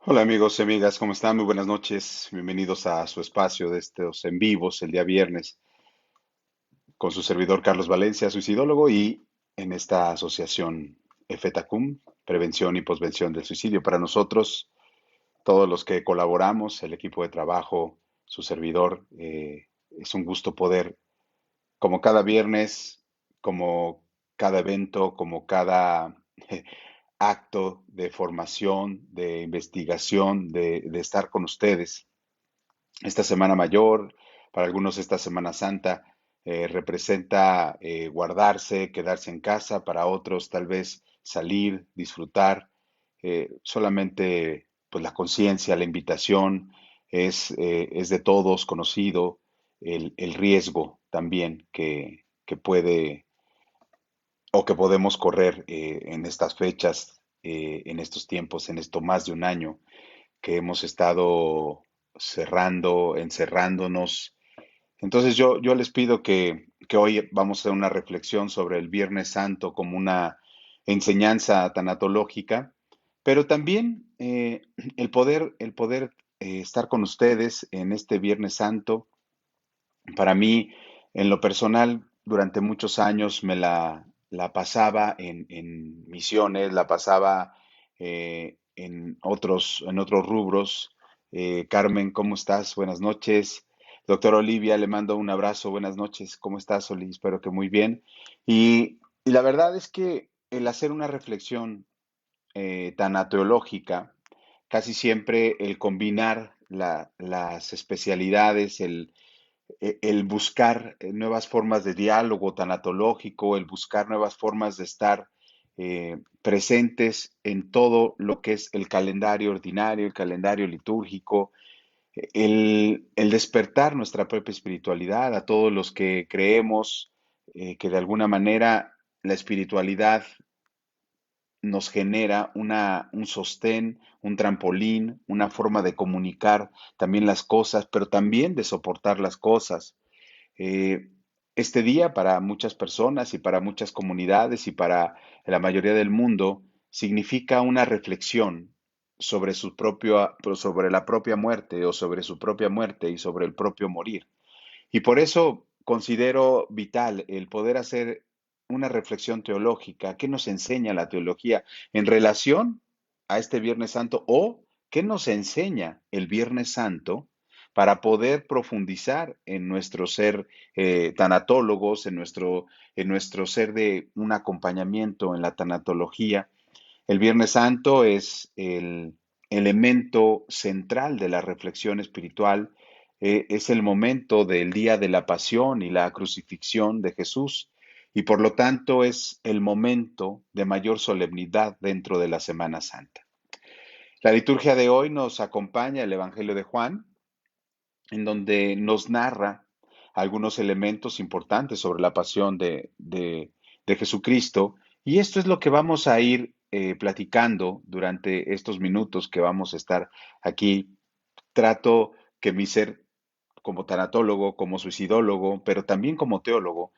Hola amigos y amigas, ¿cómo están? Muy buenas noches. Bienvenidos a su espacio de estos en vivos el día viernes con su servidor Carlos Valencia, suicidólogo, y en esta asociación EFETACUM, Prevención y Posvención del Suicidio. Para nosotros, todos los que colaboramos, el equipo de trabajo, su servidor, es un gusto poder, como cada viernes, como cada evento, como cada acto de formación, de investigación, de estar con ustedes. Esta Semana Mayor, para algunos esta Semana Santa, representa guardarse, quedarse en casa, para otros tal vez salir, disfrutar. Solamente pues la conciencia, la invitación es de todos conocido, el riesgo también que puede o que podemos correr en estas fechas, en estos tiempos, en esto más de un año que hemos estado cerrando, encerrándonos. Entonces yo les pido que hoy vamos a hacer una reflexión sobre el Viernes Santo como una enseñanza tanatológica, pero también el poder estar con ustedes en este Viernes Santo. Para mí, en lo personal, durante muchos años la pasaba en misiones, la pasaba en otros rubros. Carmen, ¿cómo estás? Buenas noches. Doctora Olivia, le mando un abrazo. Buenas noches. ¿Cómo estás, Oli? Espero que muy bien. Y la verdad es que el hacer una reflexión tanateológica, casi siempre el combinar las especialidades, el buscar nuevas formas de diálogo tanatológico, el buscar nuevas formas de estar presentes en todo lo que es el calendario ordinario, el calendario litúrgico, el despertar nuestra propia espiritualidad a todos los que creemos que de alguna manera la espiritualidad nos genera un sostén, un trampolín, una forma de comunicar también las cosas, pero también de soportar las cosas. Eh, este día para muchas personas y para muchas comunidades y para la mayoría del mundo significa una reflexión sobre la propia muerte o sobre su propia muerte y sobre el propio morir. Y por eso considero vital el poder hacer una reflexión teológica. ¿Qué nos enseña la teología en relación a este Viernes Santo o qué nos enseña el Viernes Santo para poder profundizar en nuestro ser tanatólogos, en nuestro ser de un acompañamiento en la tanatología? El Viernes Santo es el elemento central de la reflexión espiritual, es el momento del día de la pasión y la crucifixión de Jesús, y por lo tanto es el momento de mayor solemnidad dentro de la Semana Santa. La liturgia de hoy nos acompaña el Evangelio de Juan, en donde nos narra algunos elementos importantes sobre la pasión de Jesucristo. Y esto es lo que vamos a ir platicando durante estos minutos que vamos a estar aquí. Trato que mi ser como tanatólogo, como suicidólogo, pero también como teólogo,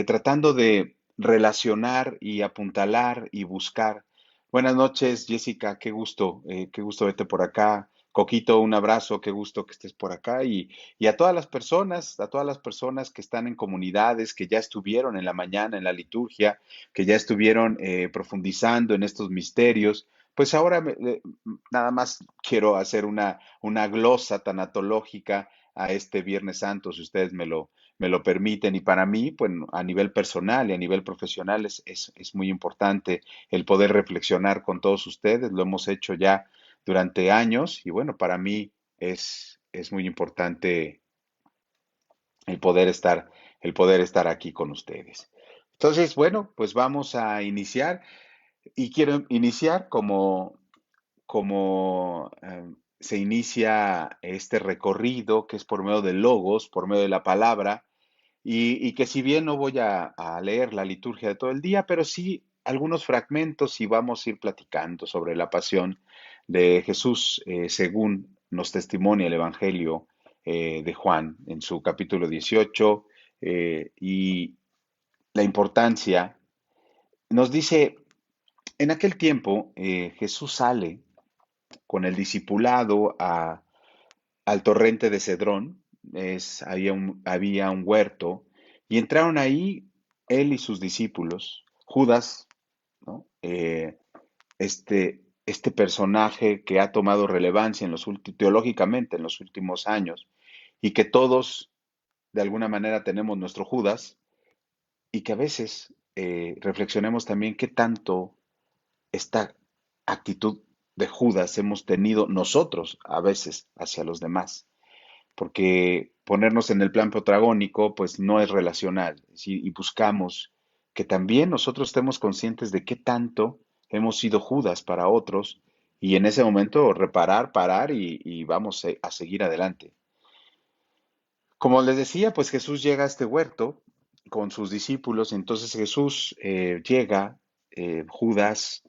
tratando de relacionar y apuntalar y buscar. Buenas noches, Jessica, qué gusto verte por acá. Coquito, un abrazo, qué gusto que estés por acá y a todas las personas que están en comunidades, que ya estuvieron en la mañana en la liturgia, que ya estuvieron profundizando en estos misterios. Pues ahora nada más quiero hacer una glosa tanatológica a este Viernes Santo, si ustedes me lo permiten. Y para mí, pues a nivel personal y a nivel profesional es muy importante el poder reflexionar con todos ustedes. Lo hemos hecho ya durante años y bueno, para mí es muy importante el poder estar, el poder estar aquí con ustedes. Entonces, bueno, pues vamos a iniciar y quiero iniciar como se inicia este recorrido que es por medio del logos, por medio de la palabra, y que si bien no voy a leer la liturgia de todo el día, pero sí algunos fragmentos y vamos a ir platicando sobre la pasión de Jesús según nos testimonia el Evangelio de Juan en su capítulo 18 y la importancia. Nos dice, en aquel tiempo Jesús sale con el discipulado al torrente de Cedrón. Había un huerto y entraron ahí él y sus discípulos. Judas, ¿no? Este personaje que ha tomado relevancia teológicamente en los últimos años y que todos de alguna manera tenemos nuestro Judas y que a veces reflexionemos también qué tanto esta actitud de Judas hemos tenido nosotros a veces hacia los demás, porque ponernos en el plan protagónico pues no es relacional, y buscamos que también nosotros estemos conscientes de qué tanto hemos sido Judas para otros y en ese momento reparar, parar y vamos a seguir adelante. Como les decía, pues Jesús llega a este huerto con sus discípulos, entonces Jesús llega, Judas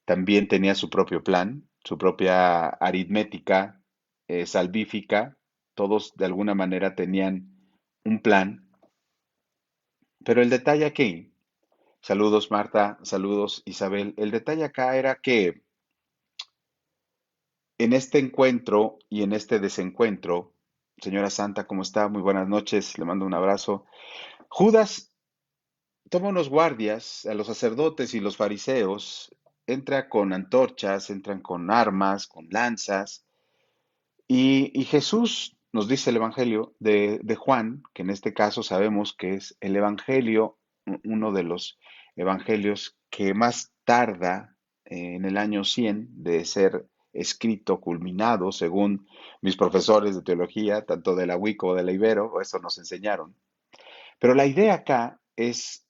también tenía su propio plan, su propia aritmética salvífica, todos de alguna manera tenían un plan, pero el detalle aquí, saludos Marta, saludos Isabel, el detalle acá era que en este encuentro y en este desencuentro, señora Santa, ¿cómo está? Muy buenas noches, le mando un abrazo. Judas toma unos guardias, a los sacerdotes y los fariseos, entra con antorchas, entran con armas, con lanzas, y Jesús nos dice el Evangelio de Juan, que en este caso sabemos que es el Evangelio, uno de los evangelios que más tarda en el año 100 de ser escrito, culminado, según mis profesores de teología, tanto de la UIC como de la Ibero, eso nos enseñaron. Pero la idea acá es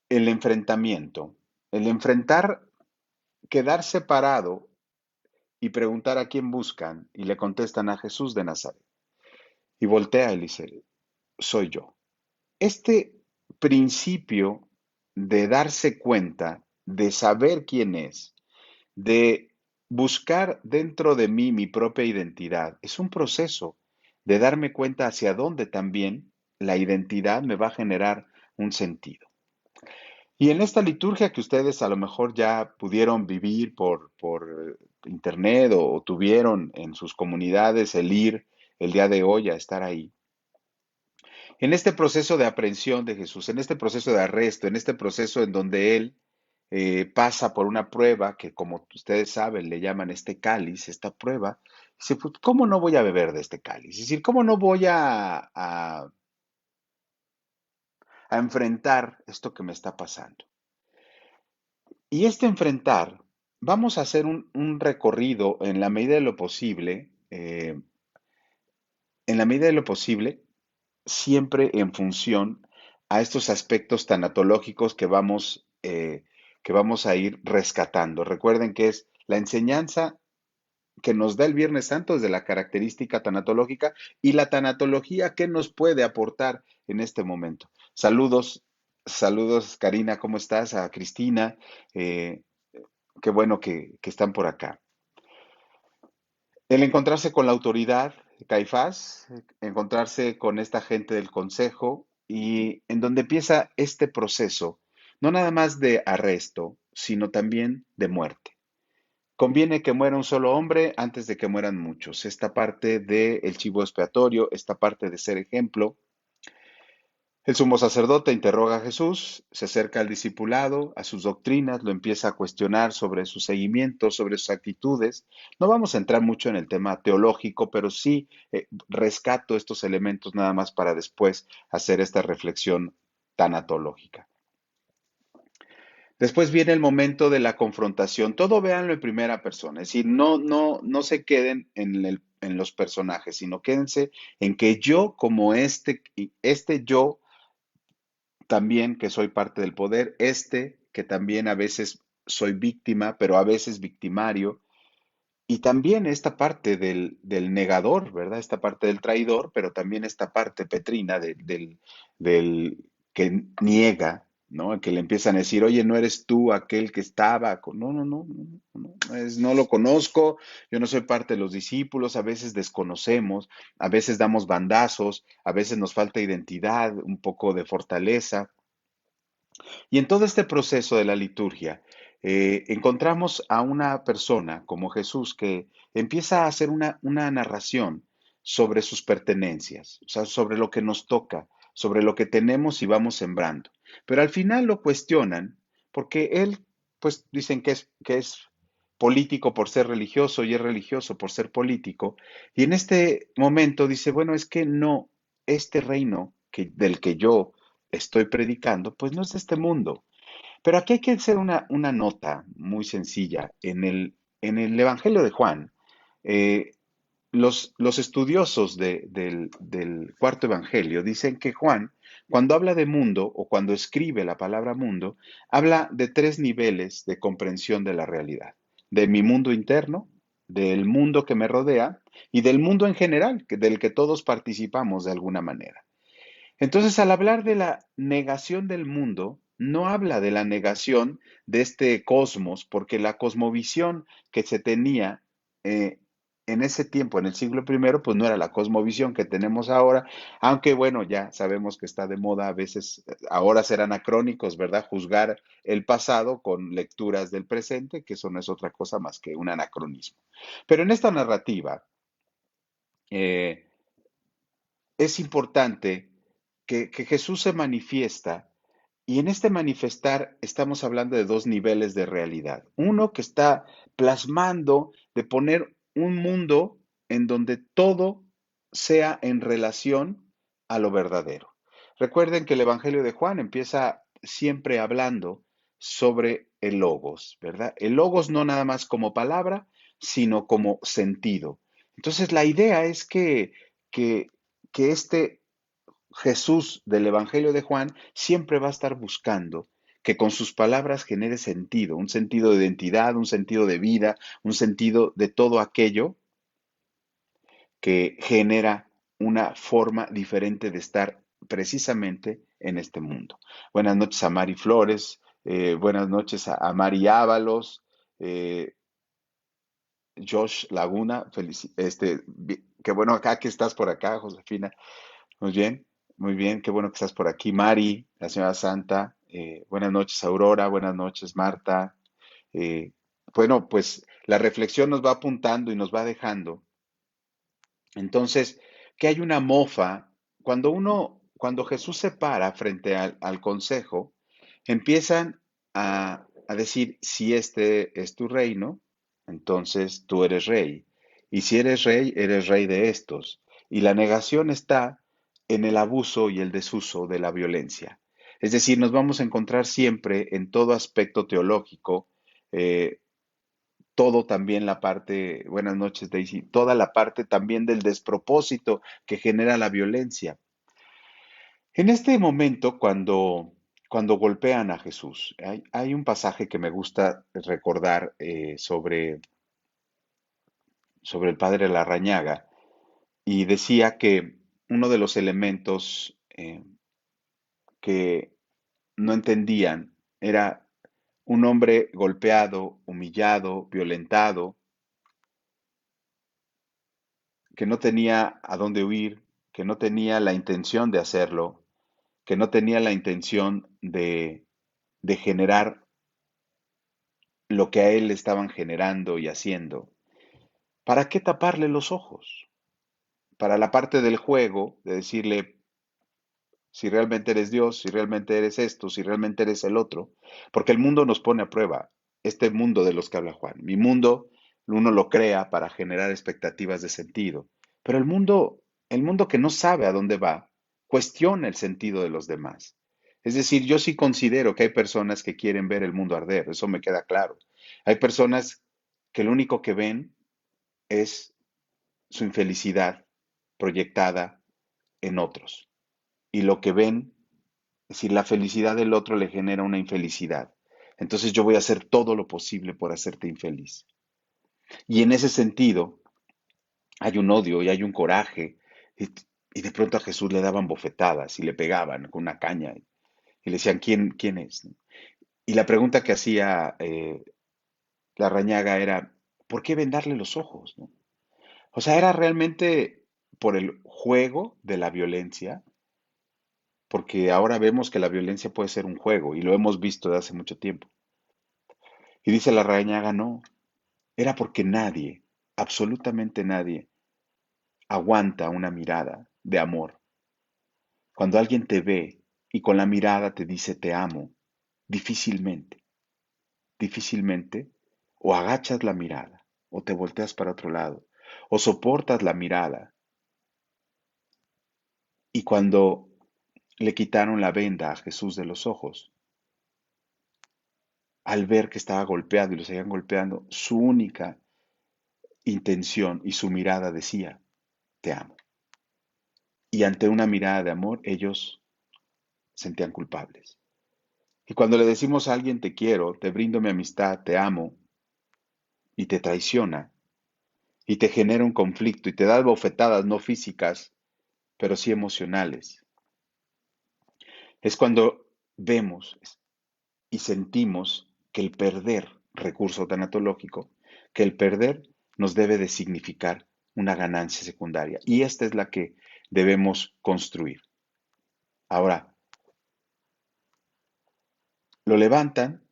el enfrentamiento, el enfrentar, quedar separado y preguntar a quién buscan y le contestan a Jesús de Nazaret. Y voltea y dice, soy yo. Este principio de darse cuenta, de saber quién es, de buscar dentro de mí mi propia identidad, es un proceso de darme cuenta hacia dónde también la identidad me va a generar un sentido. Y en esta liturgia que ustedes a lo mejor ya pudieron vivir por internet o tuvieron en sus comunidades el ir el día de hoy a estar ahí, en este proceso de aprehensión de Jesús, en este proceso de arresto, en este proceso en donde Él pasa por una prueba que, como ustedes saben, le llaman este cáliz, esta prueba, dice, pues, ¿cómo no voy a beber de este cáliz? Es decir, ¿cómo no voy a enfrentar esto que me está pasando? Y este enfrentar, vamos a hacer un recorrido en la medida de lo posible, en la medida de lo posible, siempre en función a estos aspectos tanatológicos que vamos a ir rescatando. Recuerden que es la enseñanza que nos da el Viernes Santo desde la característica tanatológica y la tanatología que nos puede aportar en este momento. Saludos, saludos Karina, ¿cómo estás? A Cristina, eh, qué bueno que están por acá. El encontrarse con la autoridad, Caifás, encontrarse con esta gente del consejo y en donde empieza este proceso, no nada más de arresto, sino también de muerte. Conviene que muera un solo hombre antes de que mueran muchos. Esta parte del chivo expiatorio, esta parte de ser ejemplo. El sumo sacerdote interroga a Jesús, se acerca al discipulado, a sus doctrinas, lo empieza a cuestionar sobre su seguimiento, sobre sus actitudes. No vamos a entrar mucho en el tema teológico, pero sí rescato estos elementos nada más para después hacer esta reflexión tanatológica. Después viene el momento de la confrontación. Todo véanlo en primera persona, es decir, no se queden en los personajes, sino quédense en que yo como este yo también que soy parte del poder, que también a veces soy víctima, pero a veces victimario, y también esta parte del negador, ¿verdad? Esta parte del traidor, pero también esta parte petrina del que niega, ¿no? Que le empiezan a decir, oye, no eres tú aquel que estaba con... No, no, no, no lo conozco, yo no soy parte de los discípulos, a veces desconocemos, a veces damos bandazos, a veces nos falta identidad, un poco de fortaleza. Y en todo este proceso de la liturgia, encontramos a una persona como Jesús que empieza a hacer una narración sobre sus pertenencias, o sea, sobre lo que nos toca, sobre lo que tenemos y vamos sembrando. Pero al final lo cuestionan porque él, pues dicen que es político por ser religioso y es religioso por ser político. Y en este momento dice, bueno, es que no, este reino del que yo estoy predicando, pues no es de este mundo. Pero aquí hay que hacer una nota muy sencilla. En el Evangelio de Juan, eh, los estudiosos del cuarto Evangelio dicen que Juan, cuando habla de mundo o cuando escribe la palabra mundo, habla de tres niveles de comprensión de la realidad. De mi mundo interno, del mundo que me rodea y del mundo en general, del que todos participamos de alguna manera. Entonces, al hablar de la negación del mundo, no habla de la negación de este cosmos, porque la cosmovisión que se tenía eh, en ese tiempo, en el siglo primero, pues no era la cosmovisión que tenemos ahora, aunque bueno, ya sabemos que está de moda a veces, ahora ser anacrónicos, ¿verdad? Juzgar el pasado con lecturas del presente, que eso no es otra cosa más que un anacronismo. Pero en esta narrativa, eh, es importante que Jesús se manifiesta y en este manifestar estamos hablando de dos niveles de realidad. Uno que está plasmando de poner un mundo en donde todo sea en relación a lo verdadero. Recuerden que el Evangelio de Juan empieza siempre hablando sobre el logos, ¿verdad? El logos no nada más como palabra, sino como sentido. Entonces la idea es que, que este Jesús del Evangelio de Juan siempre va a estar buscando que con sus palabras genere sentido, un sentido de identidad, un sentido de vida, un sentido de todo aquello que genera una forma diferente de estar precisamente en este mundo. Buenas noches a Mari Flores, buenas noches a Mari Ábalos, eh, Josh Laguna, qué bueno acá que estás por acá, Josefina. Muy bien, qué bueno que estás por aquí. Mari, la señora Santa, buenas noches, Aurora, buenas noches, Marta. Eh, bueno, pues la reflexión nos va apuntando y nos va dejando. Entonces, que hay una mofa, cuando Jesús se para frente al consejo, empiezan a decir, si este es tu reino, entonces tú eres rey. Y si eres rey de estos. Y la negación está en el abuso y el desuso de la violencia. Es decir, nos vamos a encontrar siempre en todo aspecto teológico, eh, todo también la parte, buenas noches Daisy, toda la parte también del despropósito que genera la violencia. En este momento, cuando golpean a Jesús, hay un pasaje que me gusta recordar sobre el padre Larrañaga y decía que uno de los elementos que no entendían era un hombre golpeado, humillado, violentado, que no tenía a dónde huir, que no tenía la intención de hacerlo, que no tenía la intención de generar lo que a él le estaban generando y haciendo. ¿Para qué taparle los ojos? Para la parte del juego, de decirle si realmente eres Dios, si realmente eres esto, si realmente eres el otro, porque el mundo nos pone a prueba, este mundo de los que habla Juan. Mi mundo, uno lo crea para generar expectativas de sentido, pero el mundo que no sabe a dónde va, cuestiona el sentido de los demás. Es decir, yo sí considero que hay personas que quieren ver el mundo arder, eso me queda claro. Hay personas que lo único que ven es su infelicidad proyectada en otros. Y lo que ven, es decir, la felicidad del otro le genera una infelicidad. Entonces yo voy a hacer todo lo posible por hacerte infeliz. Y en ese sentido hay un odio y hay un coraje. Y de pronto a Jesús le daban bofetadas y le pegaban con una caña y le decían, ¿quién es? Y la pregunta que hacía la Rañaga era, ¿por qué vendarle los ojos? ¿No? O sea, era realmente por el juego de la violencia, porque ahora vemos que la violencia puede ser un juego y lo hemos visto desde hace mucho tiempo. Y dice la Regañaga, no, era porque nadie, absolutamente nadie, aguanta una mirada de amor. Cuando alguien te ve y con la mirada te dice te amo, difícilmente, difícilmente, o agachas la mirada, o te volteas para otro lado, o soportas la mirada. Y cuando le quitaron la venda a Jesús de los ojos, al ver que estaba golpeado y lo seguían golpeando, su única intención y su mirada decía, te amo. Y ante una mirada de amor, ellos sentían culpables. Y cuando le decimos a alguien te quiero, te brindo mi amistad, te amo, y te traiciona, y te genera un conflicto, y te da bofetadas no físicas, pero sí emocionales, es cuando vemos y sentimos que el perder, recurso tanatológico, que el perder nos debe de significar una ganancia secundaria. Y esta es la que debemos construir. Ahora, lo levantan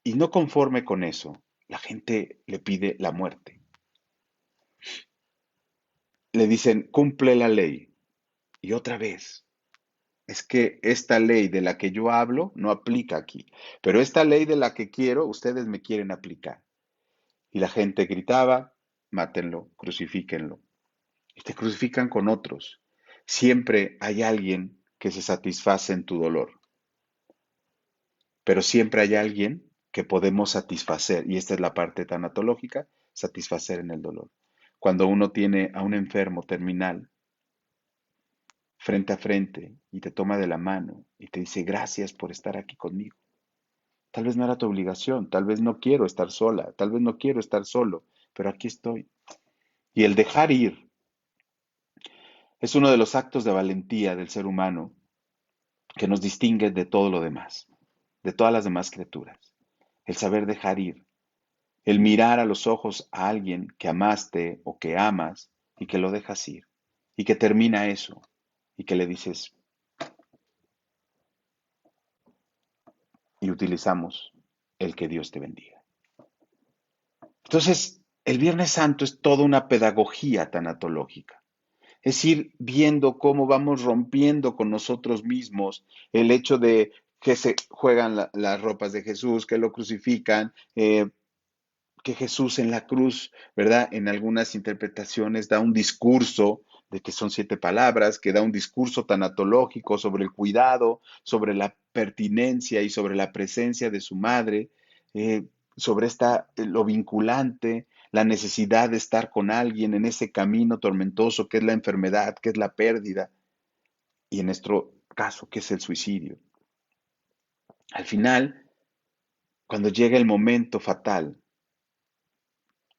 y no conforme con eso, la gente le pide la muerte. Le dicen, cumple la ley. Y otra vez, es que esta ley de la que yo hablo no aplica aquí, pero esta ley de la que quiero, ustedes me quieren aplicar. Y la gente gritaba, mátenlo, crucifíquenlo. Y te crucifican con otros. Siempre hay alguien que se satisface en tu dolor, pero siempre hay alguien que podemos satisfacer, y esta es la parte tanatológica, satisfacer en el dolor. Cuando uno tiene a un enfermo terminal frente a frente y te toma de la mano y te dice gracias por estar aquí conmigo. Tal vez no era tu obligación, tal vez no quiero estar sola, tal vez no quiero estar solo, pero aquí estoy. Y el dejar ir es uno de los actos de valentía del ser humano que nos distingue de todo lo demás, de todas las demás criaturas. El saber dejar ir, el mirar a los ojos a alguien que amaste o que amas y que lo dejas ir, y que termina eso, y que le dices, y utilizamos el que Dios te bendiga. Entonces, el Viernes Santo es toda una pedagogía tanatológica. Es ir viendo cómo vamos rompiendo con nosotros mismos el hecho de que se juegan las ropas de Jesús, que lo crucifican, que Jesús en la cruz, ¿verdad? En algunas interpretaciones da un discurso de que son 7 palabras, que da un discurso tanatológico sobre el cuidado, sobre la pertinencia y sobre la presencia de su madre, sobre lo vinculante, la necesidad de estar con alguien en ese camino tormentoso que es la enfermedad, que es la pérdida, y en nuestro caso, que es el suicidio. Al final, cuando llega el momento fatal,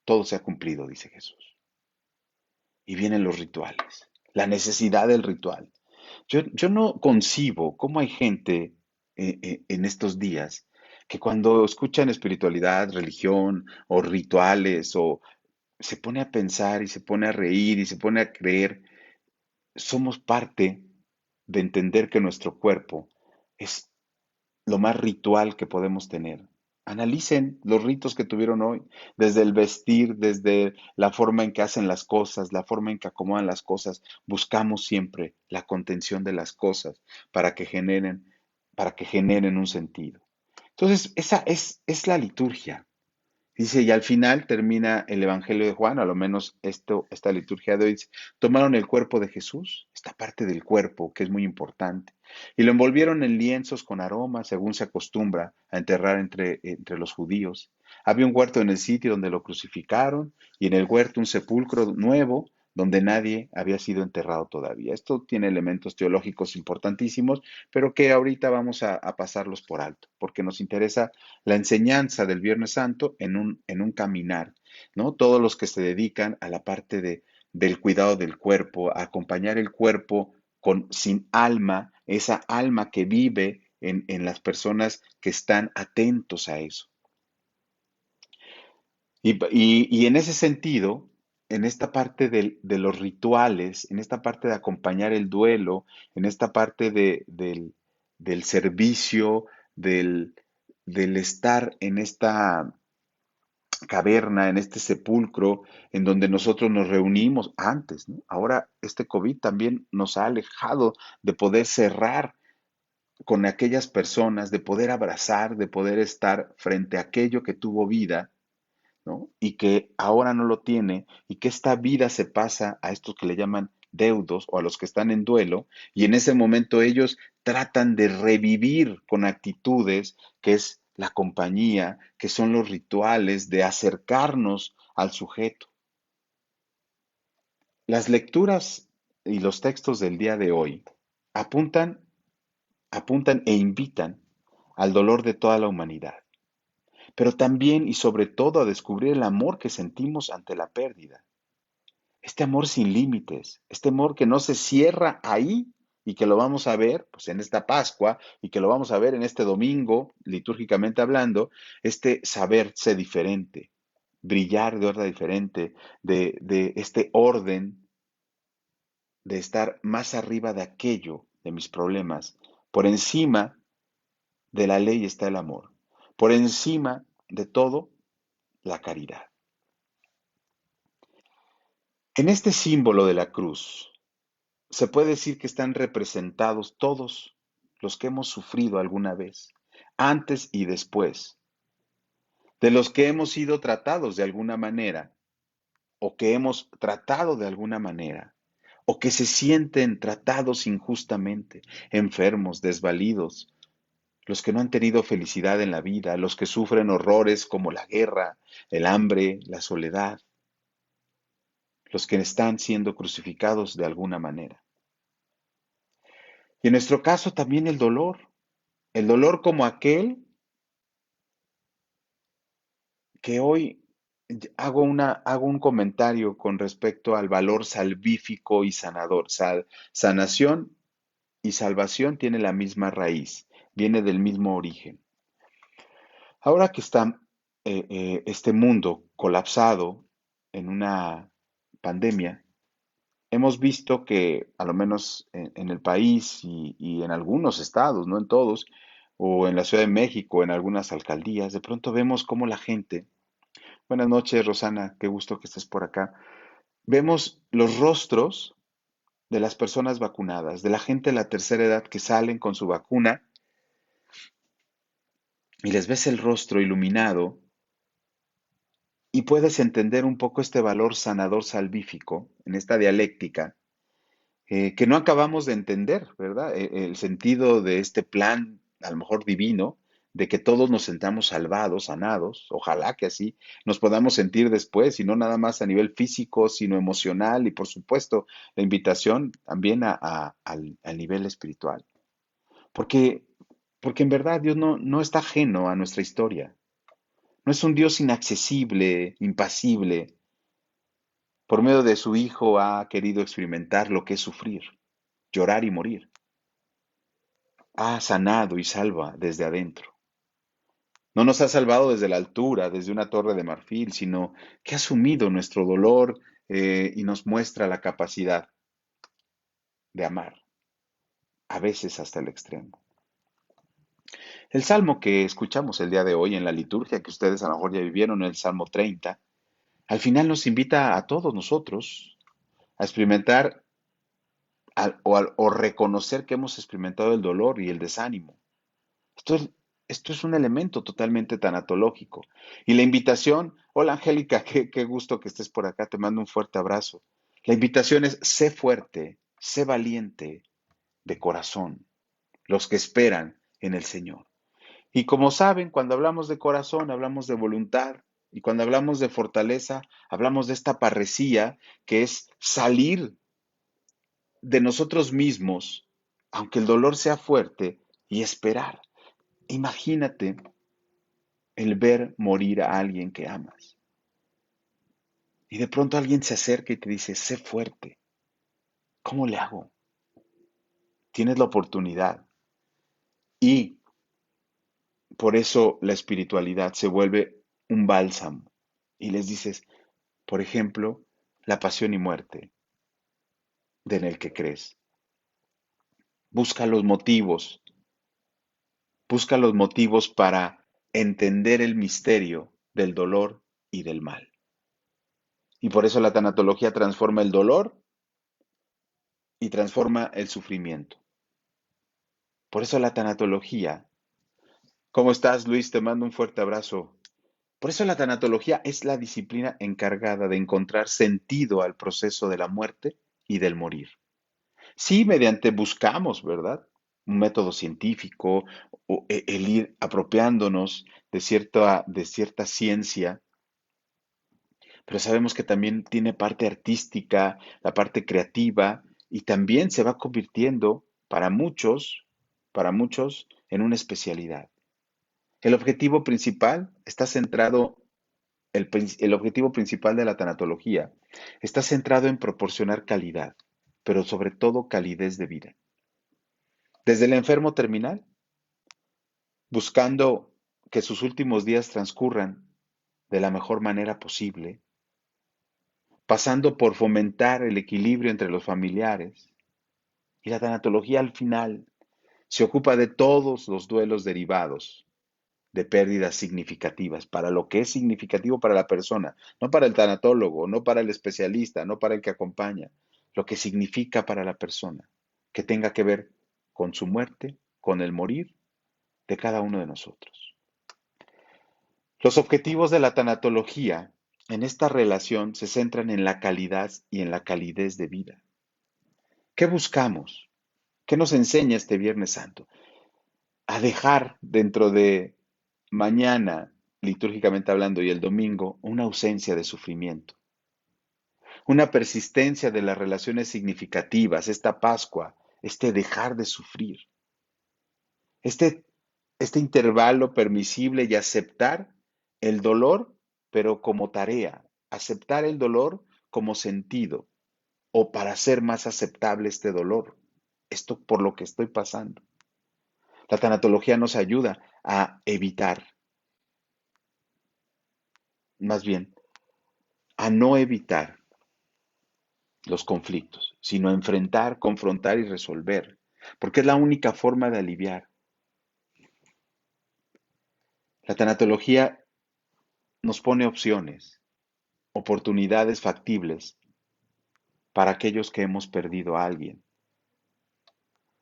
todo se ha cumplido, dice Jesús. Y vienen los rituales, la necesidad del ritual. Yo no concibo cómo hay gente en estos días que cuando escuchan espiritualidad, religión o rituales o se pone a pensar y se pone a reír y se pone a creer, somos parte de entender que nuestro cuerpo es lo más ritual que podemos tener. Analicen los ritos que tuvieron hoy, desde el vestir, desde la forma en que hacen las cosas, la forma en que acomodan las cosas. Buscamos siempre la contención de las cosas para que generen un sentido. Entonces, esa es la liturgia. Dice, y al final termina el Evangelio de Juan, a lo menos esta liturgia de hoy, dice, tomaron el cuerpo de Jesús, esta parte del cuerpo que es muy importante, y lo envolvieron en lienzos con aroma, según se acostumbra a enterrar entre los judíos. Había un huerto en el sitio donde lo crucificaron, y en el huerto un sepulcro nuevo donde nadie había sido enterrado todavía. Esto tiene elementos teológicos importantísimos, pero que ahorita vamos a pasarlos por alto, porque nos interesa la enseñanza del Viernes Santo en un caminar, ¿no? Todos los que se dedican a la parte del cuidado del cuerpo, a acompañar el cuerpo sin alma, esa alma que vive en las personas que están atentos a eso. Y en ese sentido, en esta parte de los rituales, en esta parte de acompañar el duelo, en esta parte del servicio, del, del estar en esta caverna, en este sepulcro, en donde nosotros nos reunimos antes, ¿no? Ahora este COVID también nos ha alejado de poder cerrar con aquellas personas, de poder abrazar, de poder estar frente a aquello que tuvo vida, ¿no? Y que ahora no lo tiene, y que esta vida se pasa a estos que le llaman deudos o a los que están en duelo, y en ese momento ellos tratan de revivir con actitudes que es la compañía, que son los rituales de acercarnos al sujeto. Las lecturas y los textos del día de hoy apuntan, apuntan e invitan al dolor de toda la humanidad, pero también y sobre todo a descubrir el amor que sentimos ante la pérdida. Este amor sin límites, este amor que no se cierra ahí y que lo vamos a ver pues, en esta Pascua y que lo vamos a ver en este domingo, litúrgicamente hablando, este saberse diferente, brillar de otra diferente, de este orden de estar más arriba de aquello, de mis problemas. Por encima de la ley está el amor. Por encima de todo, la caridad. En este símbolo de la cruz, se puede decir que están representados todos los que hemos sufrido alguna vez, antes y después, de los que hemos sido tratados de alguna manera, o que hemos tratado de alguna manera, o que se sienten tratados injustamente, enfermos, desvalidos, los que no han tenido felicidad en la vida, los que sufren horrores como la guerra, el hambre, la soledad, los que están siendo crucificados de alguna manera. Y en nuestro caso también el dolor como aquel que hoy hago un comentario con respecto al valor salvífico y sanador. Sanación y salvación tiene la misma raíz, viene del mismo origen. Ahora que está este mundo colapsado en una pandemia, hemos visto que, a lo menos en el país y en algunos estados, no en todos, o en la Ciudad de México, en algunas alcaldías, de pronto vemos cómo la gente. Buenas noches, Rosana, qué gusto que estés por acá. Vemos los rostros de las personas vacunadas, de la gente de la tercera edad que salen con su vacuna y les ves el rostro iluminado y puedes entender un poco este valor sanador salvífico en esta dialéctica que no acabamos de entender, ¿verdad? El sentido de este plan, a lo mejor divino, de que todos nos sentamos salvados, sanados, ojalá que así nos podamos sentir después, y no nada más a nivel físico, sino emocional, y por supuesto la invitación también al nivel espiritual. Porque, porque en verdad Dios no está ajeno a nuestra historia, no es un Dios inaccesible, impasible. Por medio de su Hijo ha querido experimentar lo que es sufrir, llorar y morir. Ha sanado y salva desde adentro. No nos ha salvado desde la altura, desde una torre de marfil, sino que ha asumido nuestro dolor y nos muestra la capacidad de amar, a veces hasta el extremo. El salmo que escuchamos el día de hoy en la liturgia, que ustedes a lo mejor ya vivieron, el Salmo 30, al final nos invita a todos nosotros a experimentar o reconocer que hemos experimentado el dolor y el desánimo. Esto es, esto es un elemento totalmente tanatológico. Y la invitación, hola Angélica, qué gusto que estés por acá, te mando un fuerte abrazo. La invitación es, sé fuerte, sé valiente de corazón, los que esperan en el Señor. Y como saben, cuando hablamos de corazón, hablamos de voluntad. Y cuando hablamos de fortaleza, hablamos de esta parresía que es salir de nosotros mismos, aunque el dolor sea fuerte, y esperar. Imagínate el ver morir a alguien que amas. Y de pronto alguien se acerca y te dice, sé fuerte. ¿Cómo le hago? Tienes la oportunidad. Y por eso la espiritualidad se vuelve un bálsamo. Y les dices, por ejemplo, la pasión y muerte de en el que crees. Busca los motivos. Busca los motivos para entender el misterio del dolor y del mal. Y por eso la tanatología transforma el dolor y transforma el sufrimiento. Por eso la tanatología. ¿Cómo estás, Luis? Te mando un fuerte abrazo. Por eso la tanatología es la disciplina encargada de encontrar sentido al proceso de la muerte y del morir. Sí, mediante buscamos, ¿verdad? Un método científico, o el ir apropiándonos de cierta ciencia, pero sabemos que también tiene parte artística, la parte creativa, y también se va convirtiendo para muchos, en una especialidad. El objetivo principal está centrado, el objetivo principal de la tanatología está centrado en proporcionar calidad, pero sobre todo calidez de vida. Desde el enfermo terminal, buscando que sus últimos días transcurran de la mejor manera posible, pasando por fomentar el equilibrio entre los familiares. Y la tanatología al final se ocupa de todos los duelos derivados de pérdidas significativas, para lo que es significativo para la persona, no para el tanatólogo, no para el especialista, no para el que acompaña, lo que significa para la persona, que tenga que ver con su muerte, con el morir de cada uno de nosotros. Los objetivos de la tanatología en esta relación se centran en la calidad y en la calidez de vida. ¿Qué buscamos? ¿Qué nos enseña este Viernes Santo? A dejar dentro de mañana, litúrgicamente hablando, y el domingo, una ausencia de sufrimiento, una persistencia de las relaciones significativas, esta Pascua, este dejar de sufrir, este, este intervalo permisible y aceptar el dolor, pero como tarea, aceptar el dolor como sentido, o para hacer más aceptable este dolor, esto por lo que estoy pasando. La tanatología nos ayuda a evitar, más bien, a no evitar los conflictos, sino a enfrentar, confrontar y resolver, porque es la única forma de aliviar. La tanatología nos pone opciones, oportunidades factibles para aquellos que hemos perdido a alguien.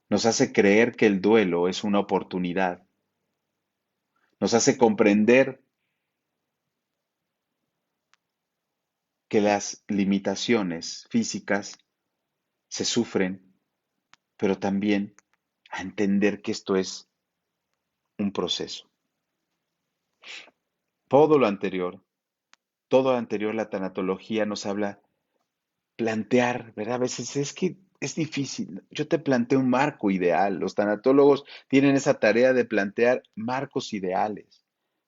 Nos hace creer que el duelo es una oportunidad. Nos hace comprender que las limitaciones físicas se sufren, pero también a entender que esto es un proceso. Todo lo anterior, todo lo anterior, la tanatología nos habla plantear, ¿verdad? A veces es que es difícil. Yo te planteo un marco ideal. Los tanatólogos tienen esa tarea de plantear marcos ideales,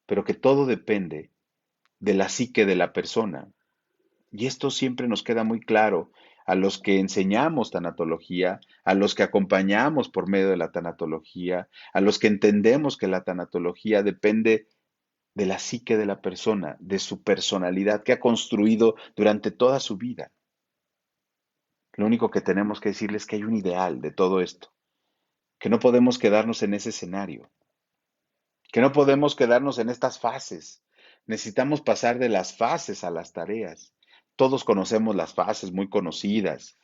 pero que todo depende de la psique de la persona. Y esto siempre nos queda muy claro a los que enseñamos tanatología, a los que acompañamos por medio de la tanatología, a los que entendemos que la tanatología depende de la psique de la persona, de su personalidad que ha construido durante toda su vida. Lo único que tenemos que decirles es que hay un ideal de todo esto, que no podemos quedarnos en ese escenario, que no podemos quedarnos en estas fases. Necesitamos pasar de las fases a las tareas. Todos conocemos las fases muy conocidas: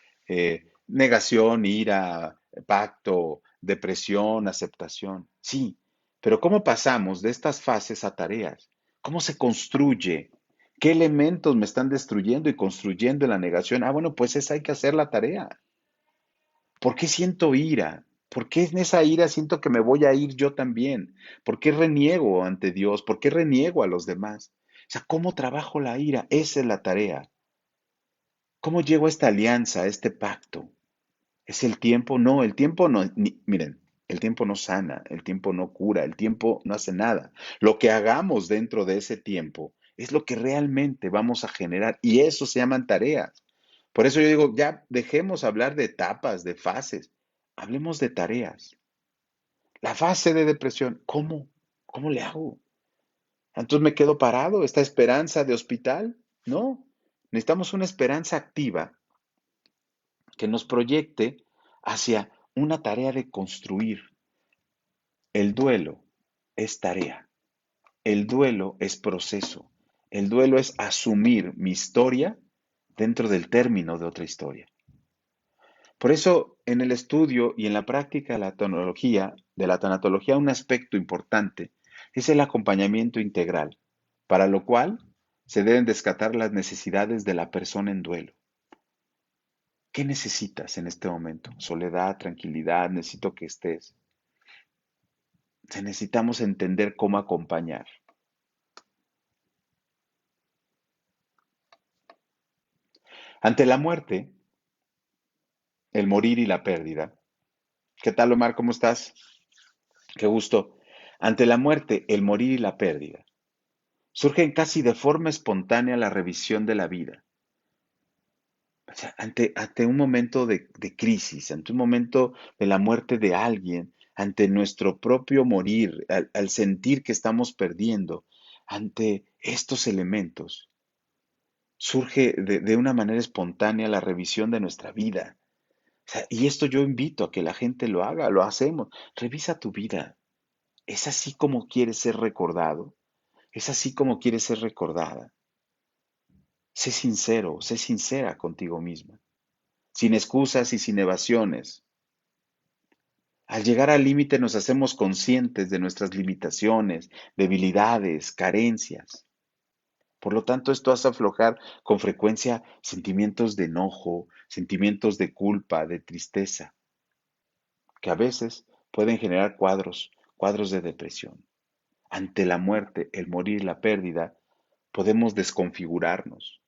negación, ira, pacto, depresión, aceptación. Sí, pero ¿cómo pasamos de estas fases a tareas? ¿Cómo se construye? ¿Qué elementos me están destruyendo y construyendo en la negación? Ah, bueno, pues esa hay que hacer la tarea. ¿Por qué siento ira? ¿Por qué en esa ira siento que me voy a ir yo también? ¿Por qué reniego ante Dios? ¿Por qué reniego a los demás? O sea, ¿cómo trabajo la ira? Esa es la tarea. ¿Cómo llego a esta alianza, a este pacto? ¿Es el tiempo? No, el tiempo no. Miren, el tiempo no sana, el tiempo no cura, el tiempo no hace nada. Lo que hagamos dentro de ese tiempo es lo que realmente vamos a generar, y eso se llaman tareas. Por eso yo digo, ya dejemos hablar de etapas, de fases, hablemos de tareas. La fase de depresión, ¿cómo? ¿Cómo le hago? Entonces me quedo parado, esta esperanza de hospital. No, necesitamos una esperanza activa que nos proyecte hacia una tarea de construir. El duelo es tarea. el duelo es proceso. El duelo es asumir mi historia dentro del término de otra historia. Por eso, en el estudio y en la práctica de la tanatología, un aspecto importante es el acompañamiento integral, para lo cual se deben descartar las necesidades de la persona en duelo. ¿Qué necesitas en este momento? Soledad, tranquilidad, necesito que estés. Necesitamos entender cómo acompañar. Ante la muerte, el morir y la pérdida. ¿Qué tal, Omar? ¿Cómo estás? Qué gusto. Ante la muerte, el morir y la pérdida. Surgen casi de forma espontánea la revisión de la vida. O sea, ante un momento de crisis, ante un momento de la muerte de alguien, ante nuestro propio morir, al sentir que estamos perdiendo, ante estos elementos, surge de una manera espontánea la revisión de nuestra vida. O sea, y esto yo invito a que la gente lo haga, lo hacemos. Revisa tu vida. ¿Es así como quieres ser recordado? ¿Es así como quieres ser recordada? Sé sincero, sé sincera contigo misma, sin excusas y sin evasiones. Al llegar al límite nos hacemos conscientes de nuestras limitaciones, debilidades, carencias. Por lo tanto, esto hace aflojar con frecuencia sentimientos de enojo, sentimientos de culpa, de tristeza, que a veces pueden generar cuadros de depresión. Ante la muerte, el morir, la pérdida, podemos desconfigurarnos,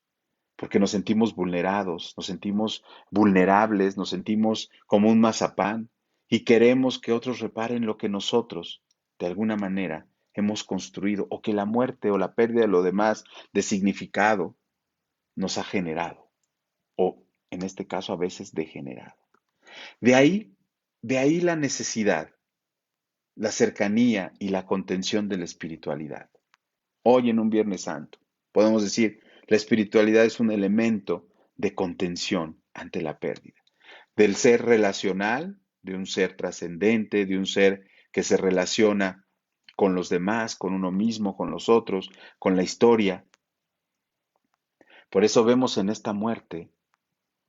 porque nos sentimos vulnerados, nos sentimos vulnerables, nos sentimos como un mazapán y queremos que otros reparen lo que nosotros, de alguna manera, hemos construido o que la muerte o la pérdida de lo demás de significado nos ha generado o, en este caso, a veces degenerado. De ahí, de ahí la necesidad, la cercanía y la contención de la espiritualidad. Hoy en un Viernes Santo, podemos decir, la espiritualidad es un elemento de contención ante la pérdida, del ser relacional, de un ser trascendente, de un ser que se relaciona con los demás, con uno mismo, con los otros, con la historia. Por eso vemos en esta muerte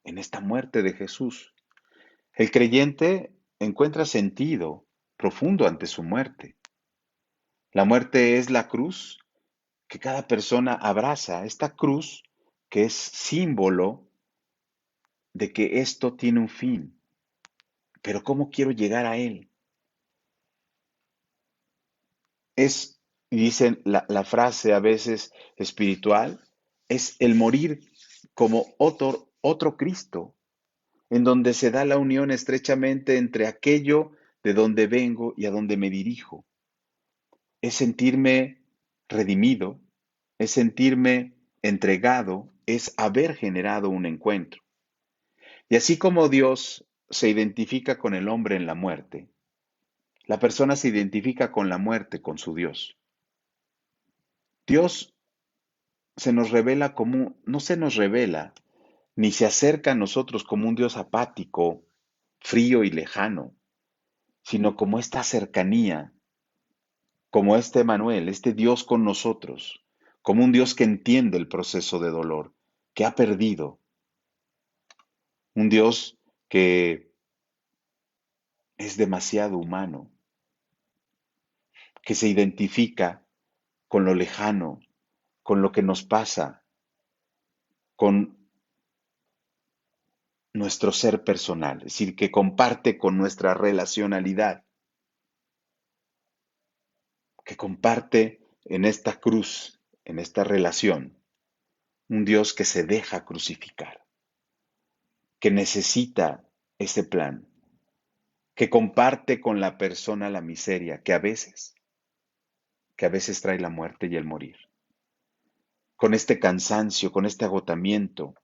de Jesús, el creyente encuentra sentido profundo ante su muerte. La muerte es la cruz que cada persona abraza, esta cruz que es símbolo de que esto tiene un fin. Pero ¿cómo quiero llegar a él? Es, dicen la frase a veces espiritual, es el morir como otro Cristo, en donde se da la unión estrechamente entre aquello de donde vengo y a donde me dirijo. Es sentirme redimido, es sentirme entregado, es haber generado un encuentro. Y así como Dios se identifica con el hombre en la muerte, la persona se identifica con la muerte, con su Dios. Dios se nos revela como, no se nos revela, ni se acerca a nosotros como un Dios apático, frío y lejano, sino como esta cercanía, como este Emanuel, este Dios con nosotros, como un Dios que entiende el proceso de dolor, que ha perdido, un Dios que es demasiado humano, que se identifica con lo lejano, con lo que nos pasa, con nuestro ser personal, es decir, que comparte con nuestra relacionalidad, que comparte en esta cruz, en esta relación, un Dios que se deja crucificar, que necesita ese plan, que comparte con la persona la miseria que a veces trae la muerte y el morir, con este cansancio, con este agotamiento,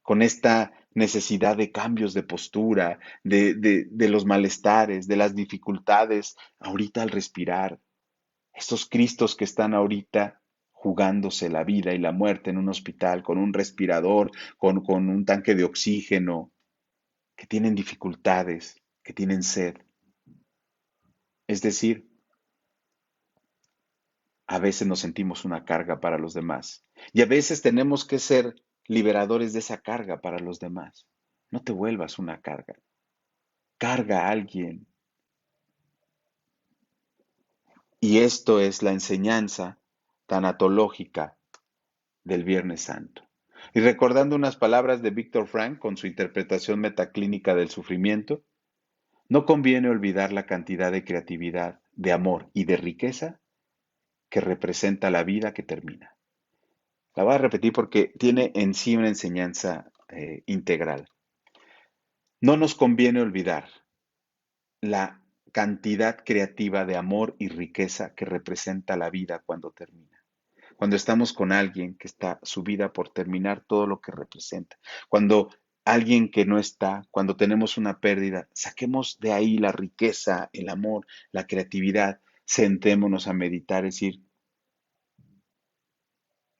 con esta necesidad de cambios de postura, de los malestares, de las dificultades ahorita al respirar, estos Cristos que están ahorita jugándose la vida y la muerte en un hospital, con un respirador, con un tanque de oxígeno, que tienen dificultades, que tienen sed. Es decir, A veces nos sentimos una carga para los demás. Y a veces tenemos que ser liberadores de esa carga para los demás. No te vuelvas una carga. Carga a alguien. Y esto es la enseñanza tanatológica del Viernes Santo. Y recordando unas palabras de Viktor Frankl con su interpretación metaclínica del sufrimiento, no conviene olvidar la cantidad de creatividad, de amor y de riqueza que representa la vida que termina. La voy a repetir porque tiene en sí una enseñanza integral. No nos conviene olvidar la cantidad creativa de amor y riqueza que representa la vida cuando termina. Cuando estamos con alguien que está su vida por terminar, todo lo que representa. Cuando alguien que no está, cuando tenemos una pérdida, saquemos de ahí la riqueza, el amor, la creatividad, sentémonos a meditar, es decir,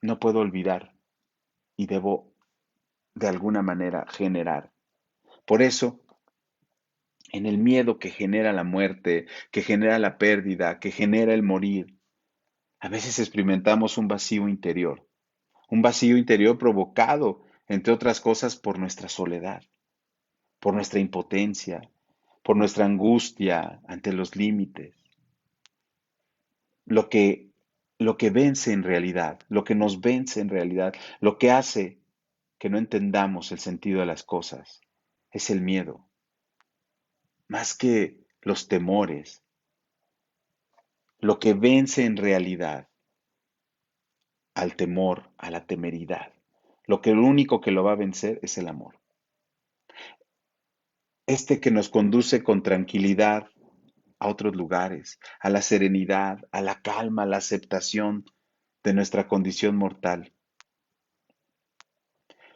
no puedo olvidar y debo de alguna manera generar. Por eso, en el miedo que genera la muerte, que genera la pérdida, que genera el morir, a veces experimentamos un vacío interior provocado, entre otras cosas, por nuestra soledad, por nuestra impotencia, por nuestra angustia ante los límites. Lo que, lo que vence en realidad, lo que nos vence en realidad, lo que hace que no entendamos el sentido de las cosas, es el miedo, más que los temores. Lo que vence en realidad al temor, a la temeridad. Lo único que lo va a vencer es el amor. Este que nos conduce con tranquilidad a otros lugares, a la serenidad, a la calma, a la aceptación de nuestra condición mortal.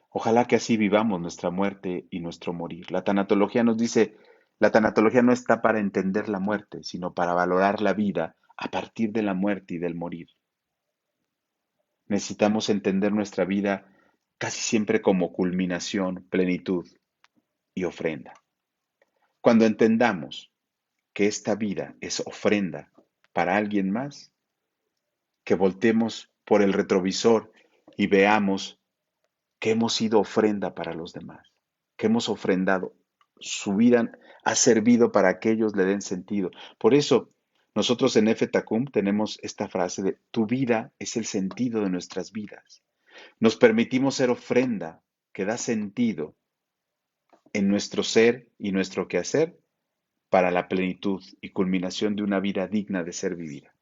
Ojalá que así vivamos nuestra muerte y nuestro morir. La tanatología nos dice, la tanatología no está para entender la muerte, sino para valorar la vida a partir de la muerte y del morir. Necesitamos entender nuestra vida casi siempre como culminación, plenitud y ofrenda. Cuando entendamos que esta vida es ofrenda para alguien más, que voltemos por el retrovisor y veamos que hemos sido ofrenda para los demás, que hemos ofrendado. Su vida ha servido para que ellos le den sentido. Por eso, nosotros en Efetacum tenemos esta frase de tu vida es el sentido de nuestras vidas. Nos permitimos ser ofrenda que da sentido en nuestro ser y nuestro quehacer para la plenitud y culminación de una vida digna de ser vivida.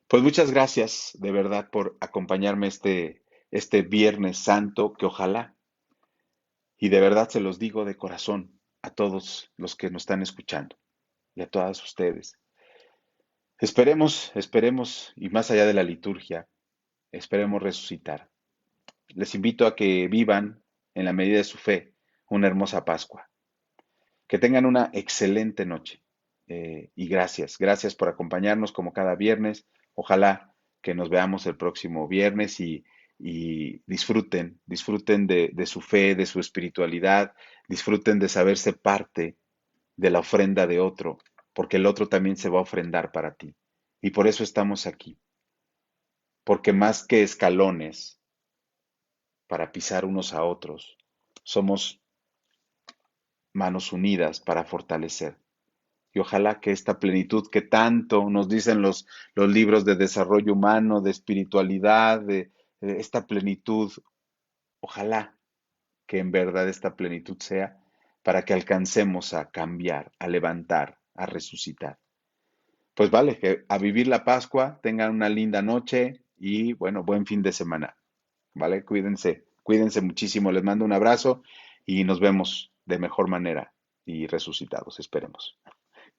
Pues muchas gracias de verdad por acompañarme este Viernes Santo, que ojalá, y de verdad se los digo de corazón a todos los que nos están escuchando y a todas ustedes. Esperemos, y más allá de la liturgia, esperemos resucitar. Les invito a que vivan, en la medida de su fe, una hermosa Pascua. Que tengan una excelente noche. Y gracias por acompañarnos como cada viernes. Ojalá que nos veamos el próximo viernes y disfruten de su fe, de su espiritualidad, disfruten de saberse parte de la ofrenda de otro, porque el otro también se va a ofrendar para ti. Y por eso estamos aquí, porque más que escalones para pisar unos a otros, somos manos unidas para fortalecer. Y ojalá que esta plenitud que tanto nos dicen los libros de desarrollo humano, de espiritualidad, de esta plenitud, ojalá que en verdad esta plenitud sea para que alcancemos a cambiar, a levantar, a resucitar. Pues vale, que a vivir la Pascua, tengan una linda noche y bueno, buen fin de semana. ¿Vale? Cuídense muchísimo, les mando un abrazo y nos vemos de mejor manera y resucitados, esperemos.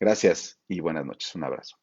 Gracias y buenas noches. Un abrazo.